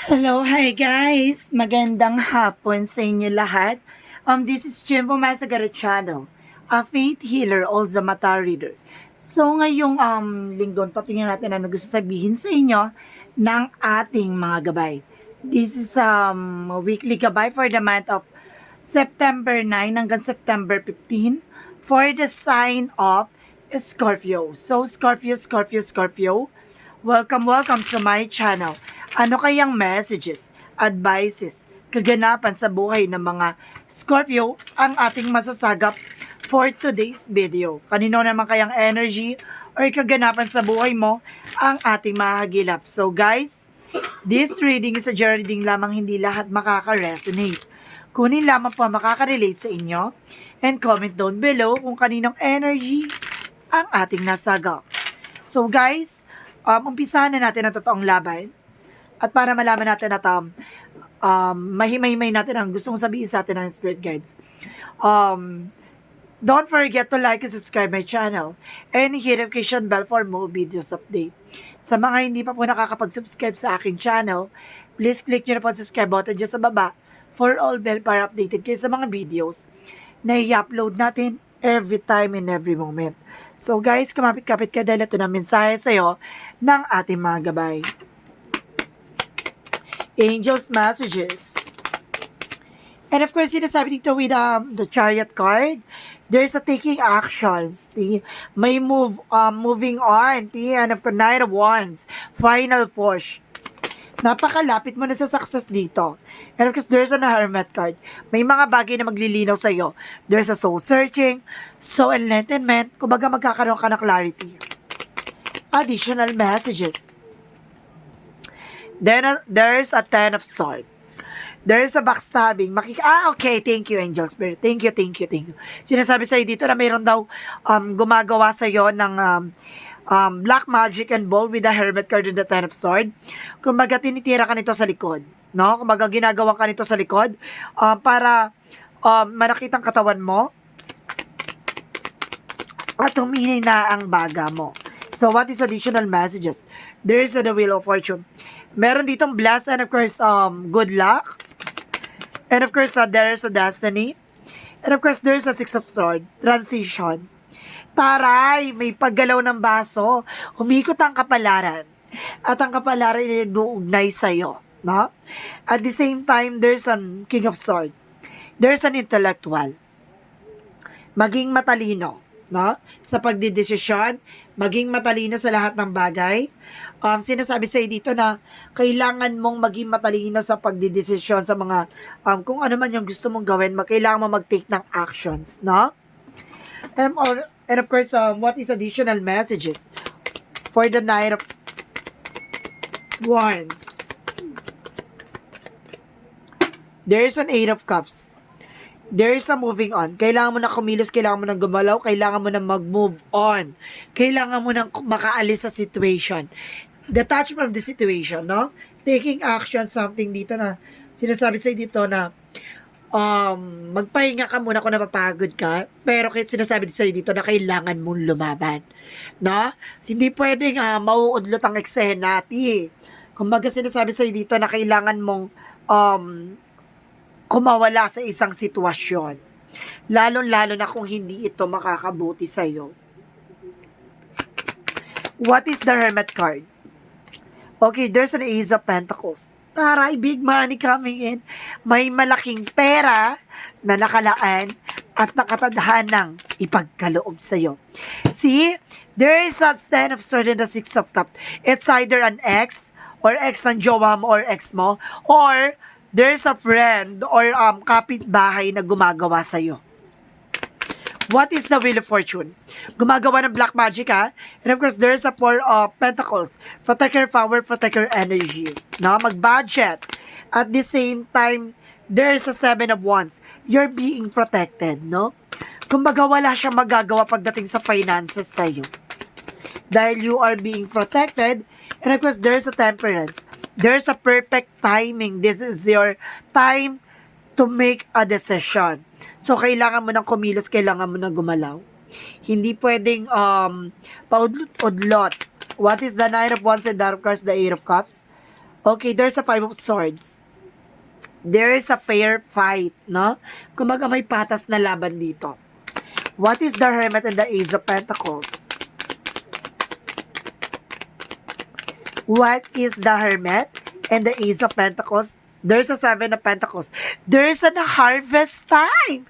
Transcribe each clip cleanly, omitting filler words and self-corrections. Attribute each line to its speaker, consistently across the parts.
Speaker 1: Hello, hi guys! Magandang hapon sa inyo lahat. This is Jim Pumasagara Channel, a faith healer, also mata reader. So ngayong linggo, tatingnan natin ano gusto sabihin sa inyo ng ating mga gabay. This is weekly gabay for the month of September 9 hanggang September 15 for the sign of Scorpio. So Scorpio, welcome to my channel. Ano kayang messages, advices, kaganapan sa buhay ng mga Scorpio ang ating masasagap for today's video? Kanino naman kayang energy or kaganapan sa buhay mo ang ating mahagilap? So guys, this reading is a journey reading lamang, hindi lahat makaka-resonate. Kunin lamang po ang makaka-relate sa inyo and comment down below kung kaninong energy ang ating nasagap. So guys, umpisahan na natin ang totoong laban. At para malaman natin at mahimay natin ang gustong sabihin sa atin ng Spirit Guides. Don't forget to like and subscribe my channel and hit notification bell for more videos update. Sa mga hindi pa po nakakapag-subscribe sa aking channel, please click nyo na po ang subscribe button dyan sa baba for all bell para updated kayo sa mga videos na i-upload natin every time and every moment. So guys, kumapit-kapit ka dahil ito na mensahe sa'yo ng ating mga gabay. Angels messages. And of course, sinasabi dito with the Chariot card, there's a taking actions. May moving on. And of course, Knight of Wands, final push. Napakalapit mo na sa success dito. And of course, there's a Hermit card. May mga bagay na maglilinaw sa iyo. There's a soul searching, soul enlightenment. Kumbaga magkakaroon ka ng clarity. Additional messages. Then there's a Ten of Swords. There's a backstabbing. Okay, thank you, Angel Spirit. Thank you. Sinasabi sa'yo dito na mayroon daw gumagawa sa'yo ng black magic and ball with the Hermit card and the Ten of Swords. Kumbaga, tinitira ka nito sa likod. No? Kumbaga, ginagawa ka nito sa likod para manakitang katawan mo at humihinay na ang baga mo. So, what is additional messages? There is the Wheel of Fortune. Meron ditong bless and of course, good luck. And of course, there is a destiny. And of course, there is a Six of Swords. Transition. Taray, may paggalaw ng baso. Humikot ang kapalaran. At ang kapalaran ay duugnay sa'yo. No? At the same time, there's an King of Swords. There's an intellectual. Maging matalino. No? Sa pagdidesisyon, maging matalino sa lahat ng bagay. Sinasabi sa'yo dito na kailangan mong maging matalino sa pagdidesisyon sa mga kung ano man yung gusto mong gawin, kailangan mo mag-take ng actions, no? And of course, what is additional messages for the Knight of Wands? There is an Eight of Cups. There is a moving on. Kailangan mo na kumilos, kailangan mo na gumalaw, kailangan mo na mag-move on. Kailangan mo na makaalis sa situation. Detach from the situation, no? Taking action, something dito na sinasabi sa'yo dito na magpahinga ka muna kung napapagod ka, pero sinasabi sa'yo dito na kailangan mong lumaban. No? Hindi pwedeng mauudlot ang eksena, Kumbaga sinasabi sa'yo dito na kailangan mong kumawala sa isang sitwasyon. Lalo-lalo na kung hindi ito makakabuti sa'yo. What is the Hermit card? Okay, there's an Ace of Pentacles. Taray, big money coming in. May malaking pera na nakalaan at nakatadhanang ipagkaloob sa'yo. See, there is a Ten of Swords and the Six of Cups. It's either an ex, or ex ng jowa mo, or ex mo, or there's a friend or kapitbahay na gumagawa sa'yo. What is the Wheel of Fortune? Gumagawa ng black magic, ha? And of course, there's a Four of Pentacles. Protect your power, protect your energy. No? Mag-budget. At the same time, there's a Seven of Wands. You're being protected, no? Kumbaga, wala siyang magagawa pagdating sa finances sa'yo. Dahil you are being protected. And of course, there's a Temperance. There's a perfect timing. This is your time to make a decision. So, kailangan mo ng kumilos, kailangan mo ng gumalaw. Hindi pwedeng paudlot-udlot. What is the Nine of Wands and Dark Cards, the Eight of Cups? Okay, there's a Five of Swords. There is a fair fight, no? Kumaga may patas na laban dito. What is the Hermit and the Ace of Pentacles? What is the Hermit and the Ace of Pentacles? There's a Seven of Pentacles. There's a harvest time.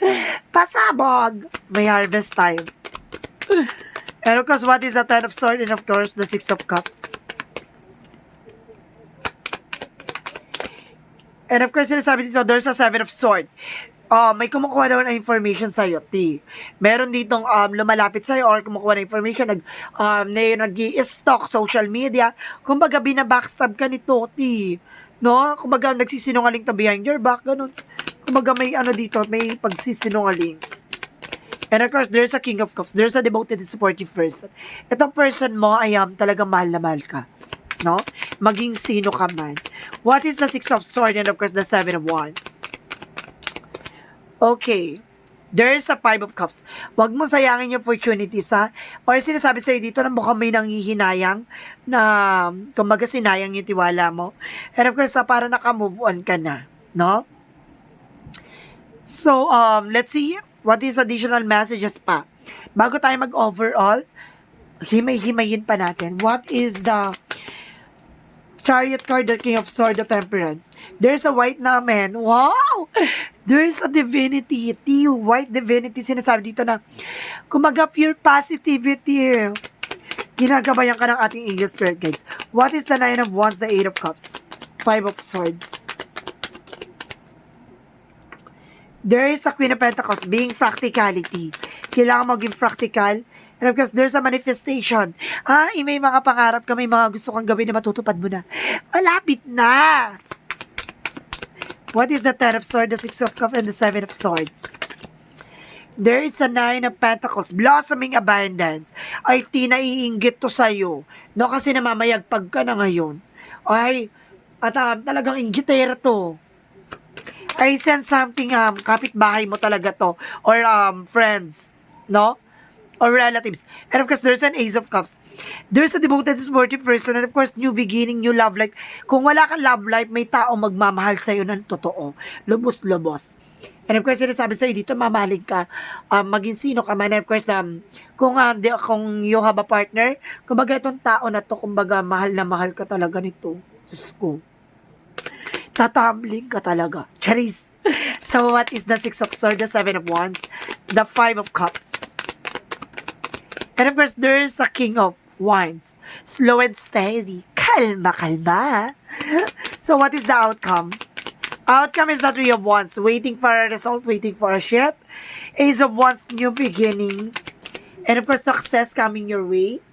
Speaker 1: Pasabog. May harvest time. And of course, what is the Ten of Swords? And of course, the Six of Cups. And of course, sinasabi dito, there's a Seven of Swords. May kumukuha daw na information sa'yo, T. Meron ditong lumalapit sa'yo or kumukuha na information, nag-i-stalk social media. Kumbaga, binabackstab ka nito, T. No? Kumbaga, nagsisinungaling to behind your back, ganun. Kumbaga, may ano dito, may pagsisinungaling. And of course, there's a King of Cups. There's a devoted and supportive person. Itong person mo ay talagang mahal na mahal ka. No? Maging sino ka man. What is the Six of Swords and of course the Seven of Wands? Okay. There's a Five of Cups. Huwag mo sayangin yung opportunities, ha? Or sinasabi sa'yo dito na mukhang may nanghihinayang na kumbaga sinayang yung tiwala mo. And of course, para naka-move on ka na. No? So, let's see what is additional messages pa. Bago tayo mag-overall, himay-himayin pa natin. What is the Chariot card, the King of Swords, the Temperance. There's a white naman. Wow! There's a divinity. White divinity. Sinasabi dito na, kumaga pure positivity. Ginagabayan ka ng ating angel spirit guides. What is the Nine of Wands, the Eight of Cups? Five of Swords. There is a Queen of Pentacles, being practicality. Kailangan maging practical. And of course, there's a manifestation. May mga pangarap ka, may mga gusto kang gawin na matutupad mo na. Malapit na! What is the Ten of Swords, the Six of Cups, and the Seven of Swords? There is a Nine of Pentacles, blossoming abundance. Ay, tinaiinggit to sa'yo. No, kasi namamayagpag ka na ngayon. Ay, at talagang inggitera to. I sense something, kapitbahay mo talaga to. Or friends. No? Or relatives. And of course, there's an Ace of Cups. There's a devoted, supportive person. And of course, new beginning, new love life. Kung wala kang love life, may tao magmamahal sa'yo ng totoo. Lubos-lubos. And of course, sinasabi sa'yo dito, mamahalin ka. Maging sino ka man. And of course, kung you have a partner, kumbaga itong tao na to, kumbaga mahal na mahal ka talaga nito. Diyos ko. Tatambling ka talaga. Charis. So, what is the Six of Swords, the Seven of Wands, the Five of Cups? And of course, there's a King of Wands. Slow and steady. Kalma, kalma. So, what is the outcome? Outcome is the Three of Wands. Waiting for a result, waiting for a ship. Ace of Wands, new beginning. And of course, success coming your way.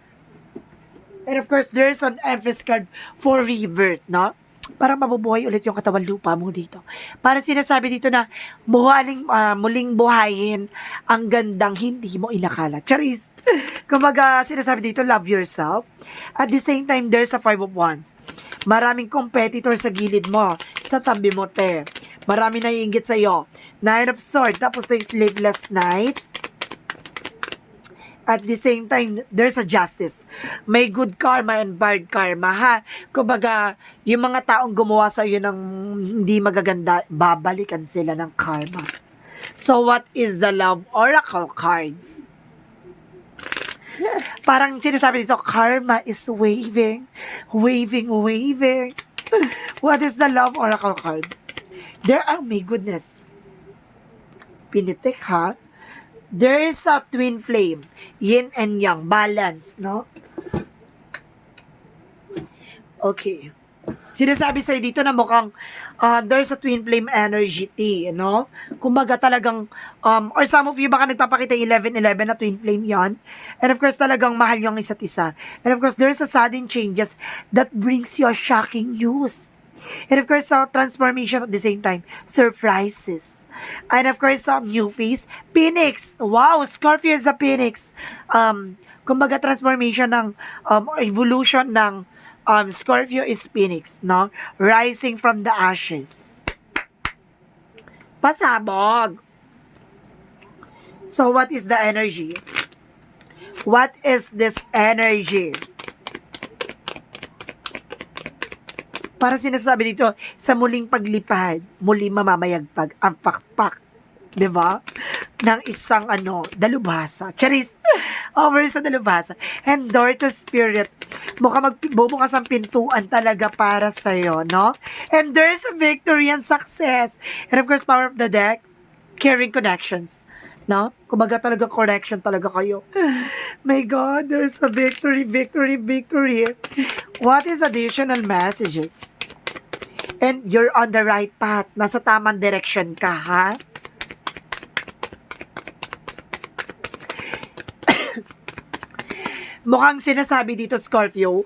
Speaker 1: And of course, there's an Empress card for rebirth, no? Para mabubuhay ulit yung katawan lupa mo dito. Para sinasabi dito na muling buhayin ang gandang hindi mo inakala. Charis! Kumaga sinasabi dito, love yourself. At the same time, there's a Five of Wands. Maraming competitor sa gilid mo, sa tabi mo, te. Marami naiinggit sa'yo. Nine of Swords, tapos there's sleepless nights. At the same time, there's a justice. May good karma and bad karma, ha? Kumbaga, yung mga taong gumawa sa iyo ng hindi magaganda, babalikan sila ng karma. So, what is the Love Oracle cards? Parang sinasabi dito, karma is waving. Waving, waving. What is the Love Oracle card? My goodness. Pinitik, ha? There is a twin flame, yin and yang, balance, no? Okay. Sinasabi sa'yo dito na mukhang there's a twin flame energy, no? Kumbaga talagang, or some of you baka nagpapakita 11-11 na twin flame yan. And of course, talagang mahal yung isa't isa. And of course, there's a sudden changes that brings you a shocking news. And of course, transformation at the same time. Surprises. And of course, new face. Phoenix. Wow, Scorpio is a Phoenix. Kumbaga, transformation ng, evolution ng Scorpio is Phoenix, no? Rising from the ashes. Pasabog. So, what is the energy? What is this energy? Para sinasabi dito, sa muling paglipad, muli mamamayagpag ang pakpak, 'di ba? Ng isang dalubhasa. Charis, over sa dalubhasa. And door to spirit. Magbubukas ang pintuan talaga para sa'yo, no? And there's a victory and success. And of course, power of the deck, caring connections. No? Kumbaga talaga connection talaga kayo. My God, there's a victory, victory, victory. What is additional messages? And you're on the right path. Nasa tamang direction ka, ha? Mukhang sinasabi dito, Scorpio,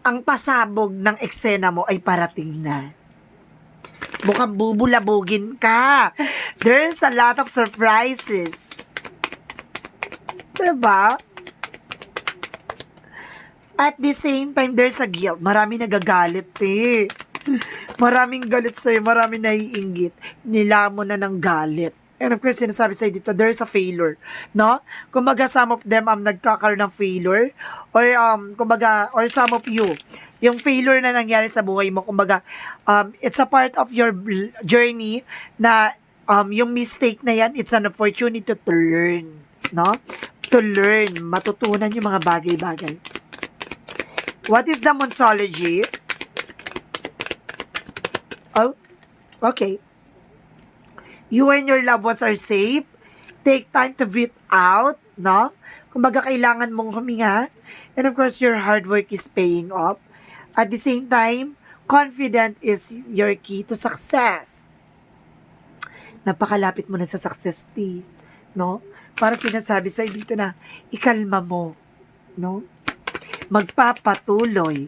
Speaker 1: ang pasabog ng eksena mo ay parating na. Mukhang bubulabugin ka. There's a lot of surprises. Diba? At the same time, there's a guilt. Marami nagagalit eh. Maraming galit sa'yo, maraming naiinggit. Nilamon na ng galit. And of course, sinasabi sa'yo dito, there's a failure. No? Kumbaga, some of them nagkakaroon ng failure. Or, kumbaga, or some of you, yung failure na nangyari sa buhay mo, kumbaga, it's a part of your journey na yung mistake na yan, it's an opportunity to learn. No? To learn, matutunan yung mga bagay-bagay. What is the Monsology? Oh, okay. You and your loved ones are safe. Take time to breathe out, no? Kumbaga, kailangan mong huminga. And of course, your hard work is paying off. At the same time, confident is your key to success. Napakalapit mo na sa success, T. No? Para sinasabi sa'yo dito na, ikalma mo. No? Magpapatuloy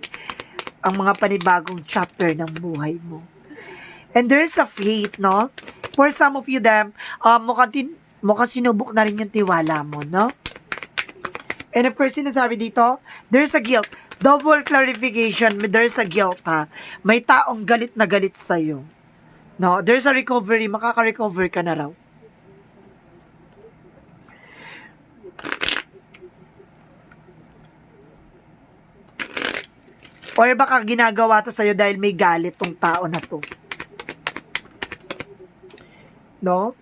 Speaker 1: ang mga panibagong chapter ng buhay mo. And there's a faith, no? For some of you, mukhang sinubok na rin yung tiwala mo, no? And of course, sinasabi dito, there's a guilt. Double clarification, there's a guilt, ha? May taong galit na galit sa'yo. No? There's a recovery, makaka-recover ka na raw. Or baka ginagawa to sa'yo dahil may galit tong tao na to. No?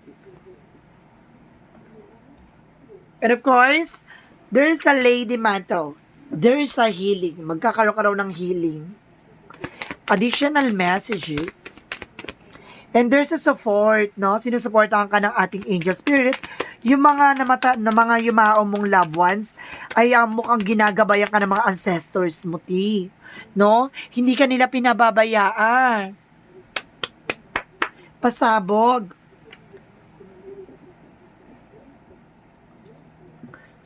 Speaker 1: And of course, there's a lady mantle. There's a healing. Magkakaroon ka raw ng healing. Additional messages. And there's a support, no? Sinusuportahan ka ng ating angel spirit. Yung mga mga yumao mong loved ones ay mukhang ginagabayan ka ng mga ancestors mo, T. No? Hindi ka nila pinababayaan. Pasabog.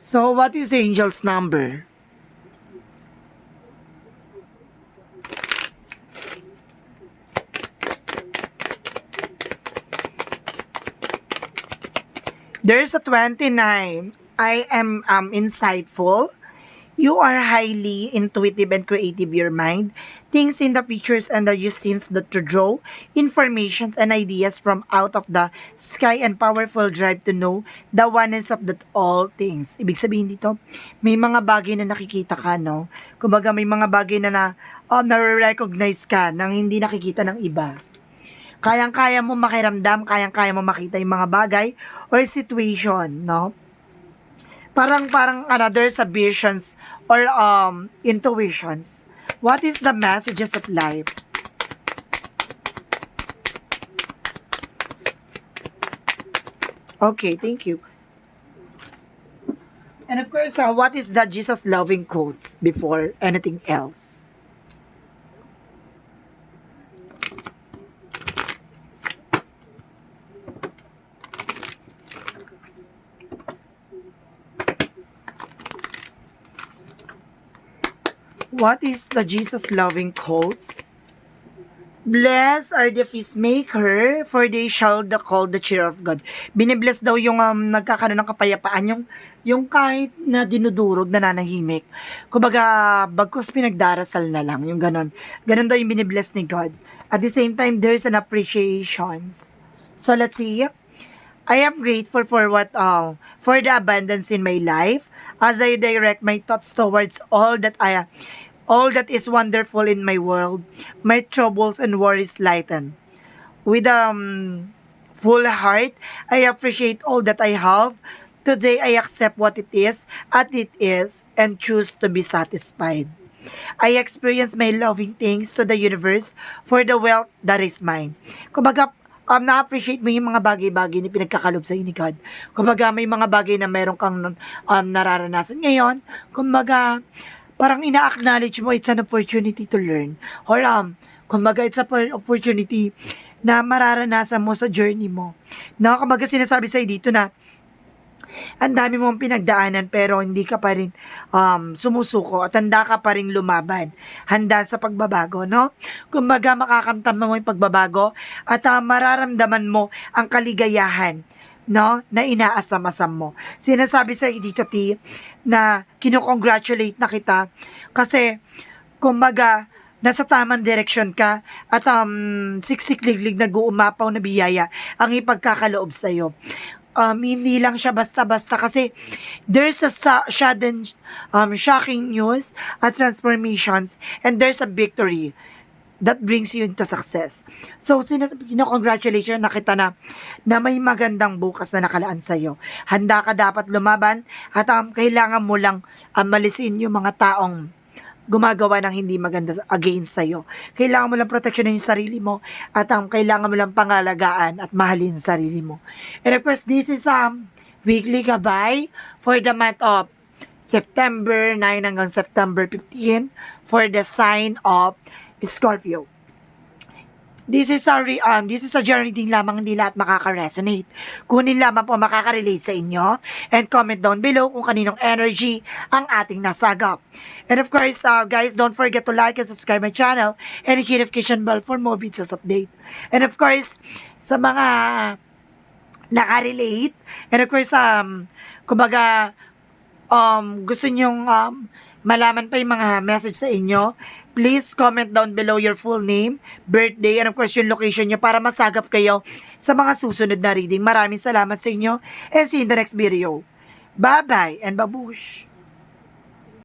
Speaker 1: So, what is the angel's number? There's a 29. I am insightful. You are highly intuitive and creative, your mind. Things in the pictures and the you seems that to draw informations and ideas from out of the sky and powerful drive to know the oneness of that all things. Ibig sabihin dito, may mga bagay na nakikita ka, no? Kumbaga may mga bagay na na-recognize ka nang hindi nakikita ng iba. Kayang-kaya mo makiramdam, kayang-kaya mo makita yung mga bagay or situation, no? Parang there's a visions or intuitions. What is the messages of life? Okay, thank you. And of course, what is the Jesus loving quotes before anything else? What is the Jesus loving quotes? Blessed are the peacemaker, for they shall call the cheer of God. Binibless daw yung nagkakaroon ng kapayapaan, yung kahit na dinudurog, nananahimik. Kumbaga, bagkus pinagdarasal na lang, yung ganon. Ganon daw yung binibless ni God. At the same time, there's an appreciations. So let's see. I am grateful for for the abundance in my life as I direct my thoughts towards all All that is wonderful in my world, my troubles and worries lighten. With full heart, I appreciate all that I have. Today, I accept what it is, at it is, and choose to be satisfied. I experience my loving things to the universe for the wealth that is mine. Kumbaga, na-appreciate mo yung mga bagay-bagay na pinagkakalob sa ni God. Kumbaga, may mga bagay na meron kang nararanasan ngayon. Kumbaga, parang ina-acknowledge mo it's an opportunity to learn. Or, kumbaga, it's an opportunity na mararanasan mo sa journey mo. No, kumbaga sinasabi sa'yo dito na ang dami mong pinagdaanan pero hindi ka pa rin sumusuko at handa ka pa rin lumaban. Handa sa pagbabago, no? Kumbaga makakamtan mo yung pagbabago at mararamdaman mo ang kaligayahan, no? Na inaasam-asam mo. Sinasabi sa dito, T, na kinukongratulate na kita kasi kumbaga nasa tamang direksyon ka at siksik-liglig nag-uumapaw na biyaya ang ipagkakaloob sa'yo. Hindi lang siya basta-basta kasi there's a sudden shocking news at transformations and there's a victory that brings you into success. So, congratulations na kita na may magandang bukas na nakalaan sa'yo. Handa ka dapat lumaban at kailangan mo lang malisin yung mga taong gumagawa ng hindi maganda against sa'yo. Kailangan mo lang proteksyonin yung sarili mo at kailangan mo lang pangalagaan at mahalin sa sarili mo. And of course, this is weekly gabay for the month of September 9 hanggang September 15 for the sign of Scorpio. This is a journey din lamang, hindi lahat makaka-resonate. Kunin lamang po makaka-relate sa inyo and comment down below kung kaninong energy ang ating nasagap. And of course, guys, don't forget to like and subscribe my channel and hit notification bell for more videos update. And of course, sa mga nakarelate, and of course, kumbaga, gusto nyong malaman pa yung mga message sa inyo, please comment down below your full name, birthday, and of course yung location nyo para masagap kayo sa mga susunod na reading. Maraming salamat sa inyo and see you in the next video. Bye-bye and babush!